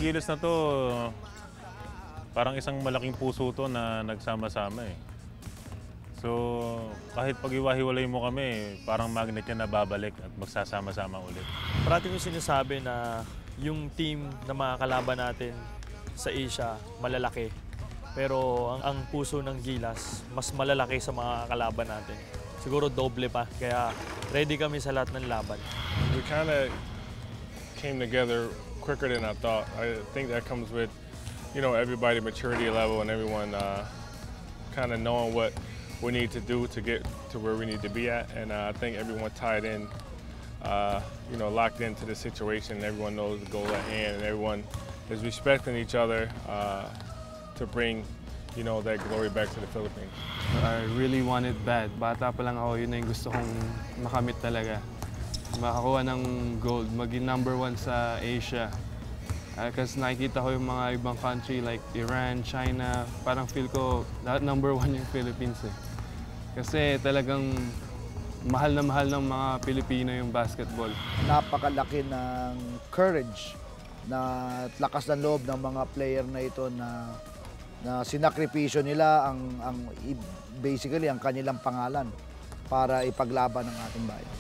Gilas na to, parang isang malaking puso to na nagsama-sama eh. So, kahit pag-iwahiwalay mo kami, parang magnet yan na babalik at magsasama-sama ulit. Parati ko sinasabi na yung team na mga kalaban natin sa Asia, malalaki. Pero ang puso ng Gilas, mas malalaki sa mga kalaban natin. Siguro doble pa, kaya ready kami sa lahat ng laban. We kind of came together quicker than I thought. I think that comes with, you know, everybody maturity level and everyone kind of knowing what we need to do to get to where we need to be at. And I think everyone tied in, you know, locked into the situation. Everyone knows the goal at hand and everyone is respecting each other to bring, you know, that glory back to the Philippines. I really want it bad. Bata pa lang ako, yun na yung gusto kong makamit talaga. Makakuha ng gold, maging #1 sa Asia. Kasi nakikita ko yung mga ibang country like Iran, China, parang feel ko lahat #1 yung Philippines eh. Kasi talagang mahal na mahal ng mga Pilipino yung basketball. Napakalaki ng courage na lakas ng loob ng mga player na ito na sinakripisyo nila basically ang kanilang pangalan para ipaglaban ng ating bayan.